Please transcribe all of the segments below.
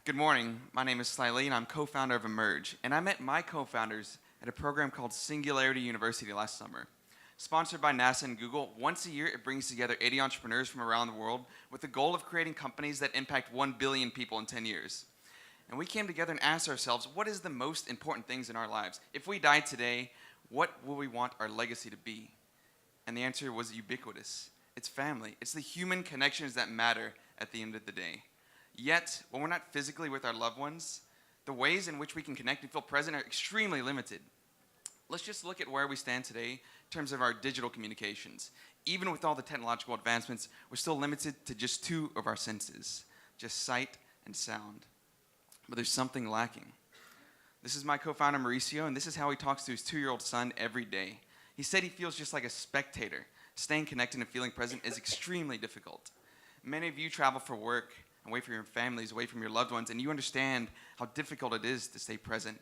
Good morning. My name is Sly Lee, and I'm co-founder of Emerge. And I met my co-founders at a program called Singularity University last summer. Sponsored by NASA and Google, once a year it brings together 80 entrepreneurs from around the world with the goal of creating companies that impact 1 billion people in 10 years. And we came together and asked ourselves, what is the most important things in our lives? If we died today, what will we want our legacy to be? And the answer was ubiquitous. It's family. It's the human connections that matter at the end of the day. Yet, when we're not physically with our loved ones, the ways in which we can connect and feel present are extremely limited. Let's just look at where we stand today in terms of our digital communications. Even with all the technological advancements, we're still limited to just 2 of our senses, just sight and sound. But there's something lacking. This is my co-founder, Mauricio, and this is how he talks to his 2-year-old son every day. He said he feels just like a spectator. Staying connected and feeling present is extremely difficult. Many of you travel for work, away from your families, away from your loved ones, and you understand how difficult it is to stay present.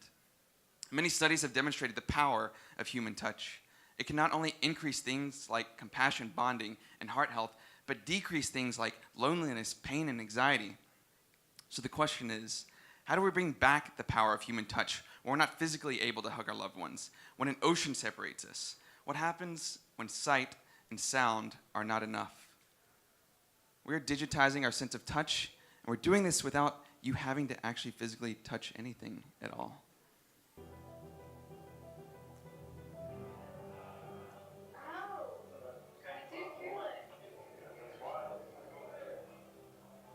Many studies have demonstrated the power of human touch. It can not only increase things like compassion, bonding, and heart health, but decrease things like loneliness, pain, and anxiety. So the question is, how do we bring back the power of human touch when we're not physically able to hug our loved ones, when an ocean separates us? What happens when sight and sound are not enough? We're digitizing our sense of touch, and we're doing this without you having to actually physically touch anything at all.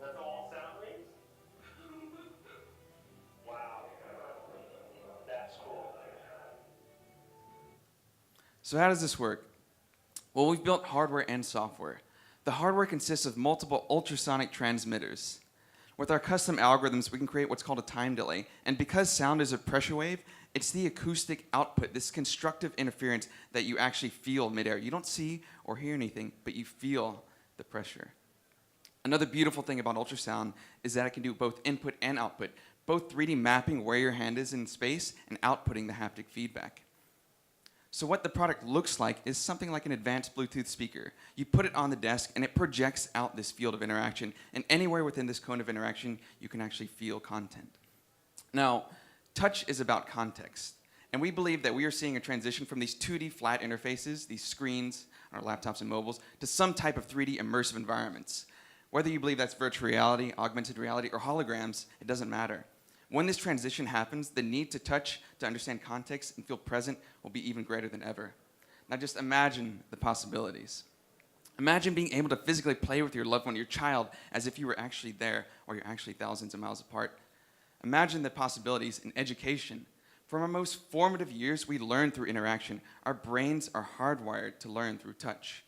That's all sound waves? Wow. That's cool. So how does this work? Well, we've built hardware and software. The hardware consists of multiple ultrasonic transmitters. With our custom algorithms, we can create what's called a time delay. And because sound is a pressure wave, it's the acoustic output, this constructive interference that you actually feel midair. You don't see or hear anything, but you feel the pressure. Another beautiful thing about ultrasound is that it can do both input and output, both 3D mapping where your hand is in space and outputting the haptic feedback. So what the product looks like is something like an advanced Bluetooth speaker. You put it on the desk and it projects out this field of interaction, and anywhere within this cone of interaction, you can actually feel content. Now, touch is about context, and we believe that we are seeing a transition from these 2D flat interfaces, these screens on our laptops and mobiles, to some type of 3D immersive environments. Whether you believe that's virtual reality, augmented reality, or holograms, it doesn't matter. When this transition happens, the need to touch, to understand context, and feel present will be even greater than ever. Now just imagine the possibilities. Imagine being able to physically play with your loved one, your child, as if you were actually there, or you're actually thousands of miles apart. Imagine the possibilities in education. From our most formative years, we learn through interaction. Our brains are hardwired to learn through touch.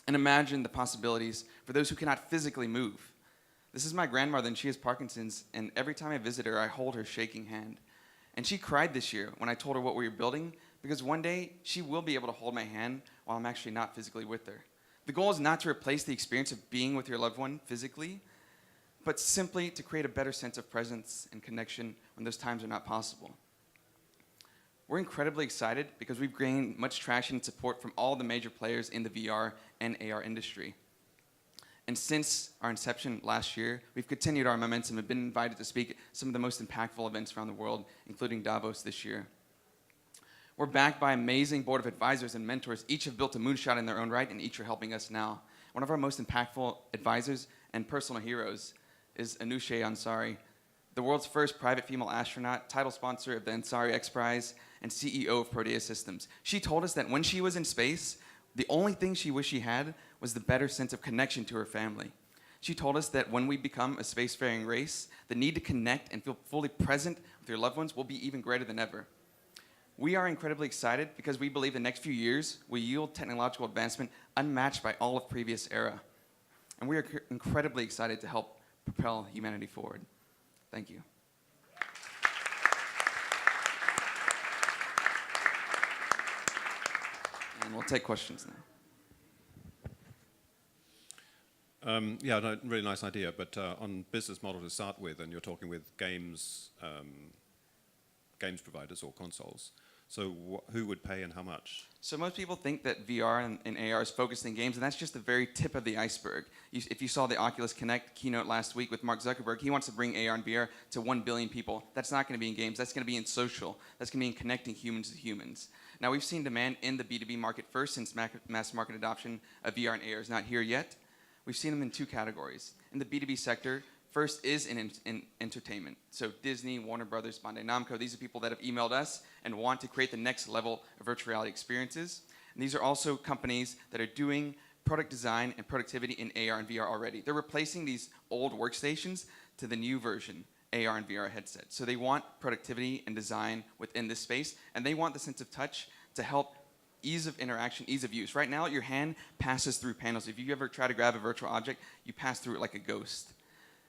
And imagine the possibilities for those who cannot physically move. This is my grandmother, and she has Parkinson's, and every time I visit her, I hold her shaking hand. And she cried this year when I told her what we were building, because one day she will be able to hold my hand while I'm actually not physically with her. The goal is not to replace the experience of being with your loved one physically, but simply to create a better sense of presence and connection when those times are not possible. We're incredibly excited because we've gained much traction and support from all the major players in the VR and AR industry. And since our inception last year, we've continued our momentum and been invited to speak at some of the most impactful events around the world, including Davos this year. We're backed by an amazing board of advisors and mentors. Each have built a moonshot in their own right, and each are helping us now. One of our most impactful advisors and personal heroes is Anousheh Ansari, the world's first private female astronaut, title sponsor of the Ansari X Prize, and CEO of Protea Systems. She told us that when she was in space, the only thing she wished she had was the better sense of connection to her family. She told us that when we become a spacefaring race, the need to connect and feel fully present with your loved ones will be even greater than ever. We are incredibly excited because we believe the next few years will yield technological advancement unmatched by all of previous era. And we are incredibly excited to help propel humanity forward. Thank you. And we'll take questions now. Yeah, no, really nice idea, but on business model to start with, and you're talking with games providers or consoles. So who would pay and how much? So most people think that VR and AR is focused in games, and that's just the very tip of the iceberg. If you saw the Oculus Connect keynote last week with Mark Zuckerberg, he wants to bring AR and VR to 1 billion people. That's not going to be in games. That's going to be in social. That's going to be in connecting humans to humans. Now, we've seen demand in the B2B market first, since mass market adoption of VR and AR is not here yet. We've seen them in 2 categories. In the B2B sector, first is in entertainment. So Disney, Warner Brothers, Bandai Namco, these are people that have emailed us and want to create the next level of virtual reality experiences. And these are also companies that are doing product design and productivity in AR and VR already. They're replacing these old workstations to the new version, AR and VR headsets. So they want productivity and design within this space, and they want the sense of touch to help ease of interaction, ease of use. Right now, your hand passes through panels. If you ever try to grab a virtual object, you pass through it like a ghost.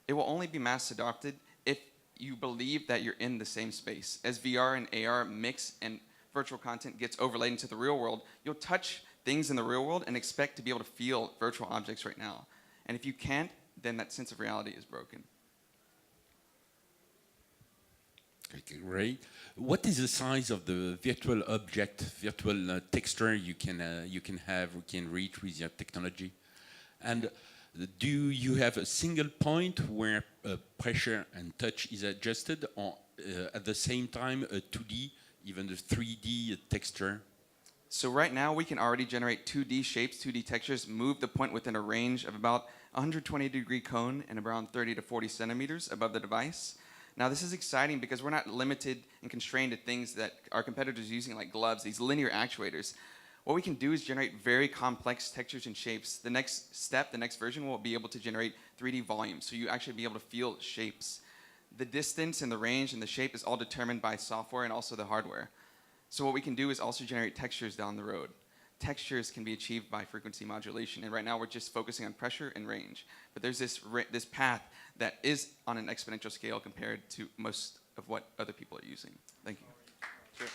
It will only be mass adopted if you believe that you're in the same space. As VR and AR mix and virtual content gets overlaid into the real world, you'll touch things in the real world and expect to be able to feel virtual objects right now. And if you can't, then that sense of reality is broken. Okay, great. What is the size of the virtual object, virtual texture you can reach with your technology? And do you have a single point where pressure and touch is adjusted, or at the same time a 2D, even the 3D texture? So right now we can already generate 2D shapes, 2D textures, move the point within a range of about 120-degree cone and around 30 to 40 centimeters above the device. Now this is exciting because we're not limited and constrained to things that our competitors are using, like gloves, these linear actuators. What we can do is generate very complex textures and shapes. The next step, the next version, will be able to generate 3D volumes, so you actually be able to feel shapes. The distance and the range and the shape is all determined by software and also the hardware. So what we can do is also generate textures down the road. Textures can be achieved by frequency modulation, and right now we're just focusing on pressure and range. But there's this path that is on an exponential scale compared to most of what other people are using. Thank you. Sure.